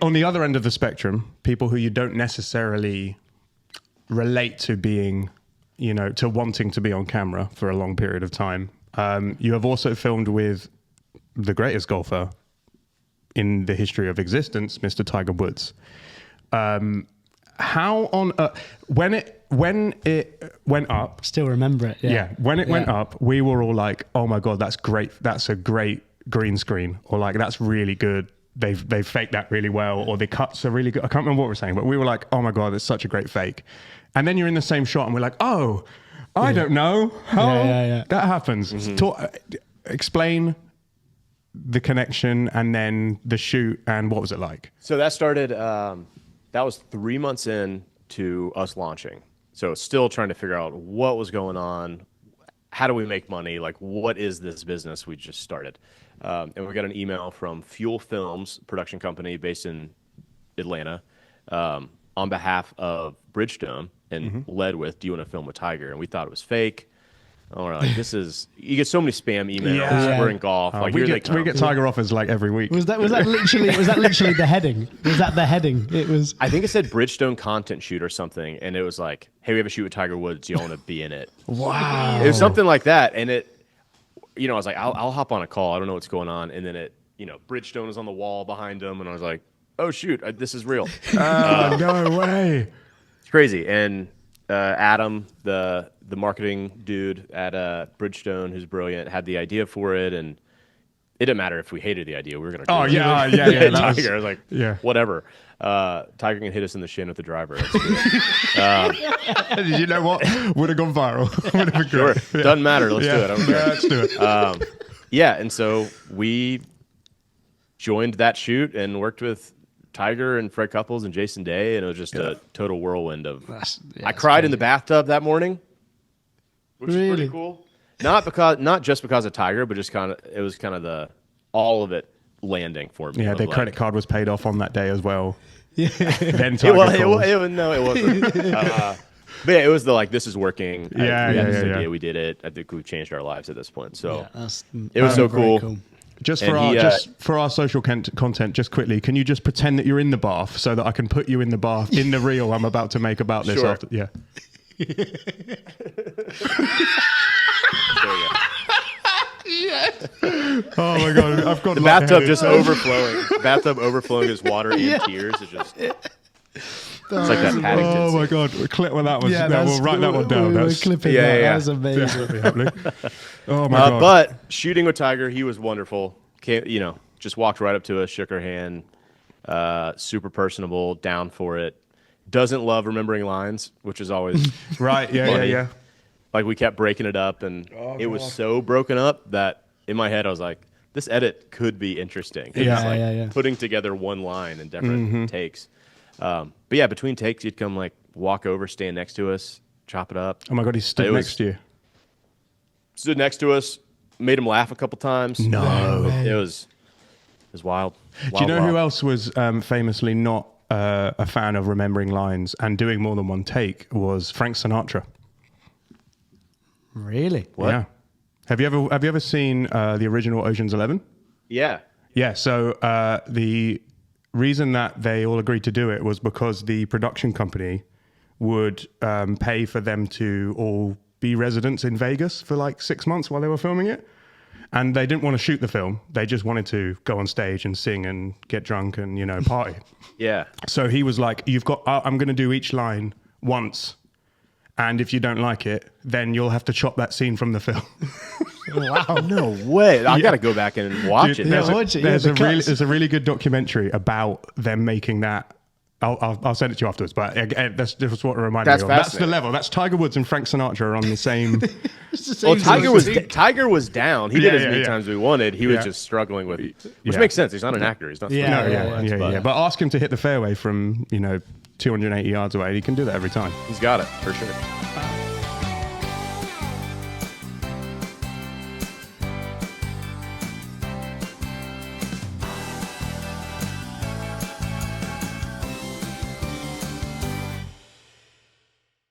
On the other end of the spectrum, people who you don't necessarily relate to being, to wanting to be on camera for a long period of time. You have also filmed with the greatest golfer in the history of existence, Mr. Tiger Woods. How on when it went up? Still remember it. Yeah. When it went up, we were all like, "Oh my god, that's great! That's a great green screen," or like, "That's really good. They've faked that really well," or "The cuts are really good." I can't remember what we were saying, but we were like, "Oh my god, it's such a great fake." And then you're in the same shot, and we're like, "Oh, I don't know how that happens." Mm-hmm. Explain the connection and then the shoot, and what was it like? So that started. That was 3 months in to us launching. So still trying to figure out what was going on. How do we make money? Like, what is this business we just started? And we got an email from Fuel Films, production company based in Atlanta, on behalf of Bridgestone, and led with, "Do you want to film with Tiger?" And we thought it was fake. Oh, we're like, this is, you get so many spam emails. Yeah. We're in golf. Like, we get Tiger offers like every week. Was that literally the heading? Was that the heading? It was. I think it said Bridgestone content shoot or something, and it was like, "Hey, we have a shoot with Tiger Woods. Do you want to be in it?" Wow. It was something like that, and it, I was like, I'll hop on a call. I don't know what's going on, and then it, Bridgestone was on the wall behind him, and I was like, "Oh shoot, this is real." No way. It's crazy. And Adam, the marketing dude at Bridgestone, who's brilliant, had the idea for it, and it didn't matter if we hated the idea. We were going to do it. Yeah. Tiger, I was like, whatever. Tiger can hit us in the shin with the driver. You know what? Would have gone viral. Would have been Sure. great. Yeah. Doesn't matter. Let's do it. I don't care. Let's do it. And so we joined that shoot and worked with Tiger and Fred Couples and Jason Day, and it was just a total whirlwind of. I cried in the bathtub that morning, which is pretty cool. Not just because of Tiger, but just it was all of it landing for me. Yeah, their credit card was paid off on that day as well. Yeah. Then Tiger no, it wasn't. But yeah, it was this is working. We had this idea. We did it. I think we've changed our lives at this point. So it was so cool. Just for our social content, just quickly, can you just pretend that you're in the bath so that I can put you in the bath in the reel I'm about to make about this? Sure. After, yeah. Oh my god, I've got the bathtub just overflowing. Bathtub overflowing is water and tears. It's just. It's like that Paddington. Oh my god, we'll clip with that one. We'll write that one down. That's clipping. That was amazing. Oh my god. But shooting with Tiger, he was wonderful. Just walked right up to us, shook our hand. Super personable, down for it. Doesn't love remembering lines, which is always right. Yeah. Like we kept breaking it up, and it was so broken up that in my head I was like, this edit could be interesting. Putting together one line in different takes. But yeah, between takes, he'd come walk over, stand next to us, chop it up. Oh my god, he stood next to you. Stood next to us, made him laugh a couple times. No, it was wild. Do you know who else was famously not a fan of remembering lines and doing more than one take? Was Frank Sinatra. Really? What? Yeah. Have you ever seen the original Ocean's 11? Yeah. Yeah. So the reason that they all agreed to do it was because the production company would pay for them to all be residents in Vegas for 6 months while they were filming it. And they didn't want to shoot the film. They just wanted to go on stage and sing and get drunk and, party. Yeah. So he was like, I'm going to do each line once. And if you don't like it, then you'll have to chop that scene from the film. Wow, no way. I got to go back and watch it. There's a really good documentary about them making that. I'll send it to you afterwards, but that's just what it reminded me of. That's the level. That's Tiger Woods and Frank Sinatra are on the same. Tiger was down. He did as many times as we wanted. He was just struggling with, which makes sense. He's not an actor. He's not. But ask him to hit the fairway from 280 yards away. He can do that every time. He's got it for sure.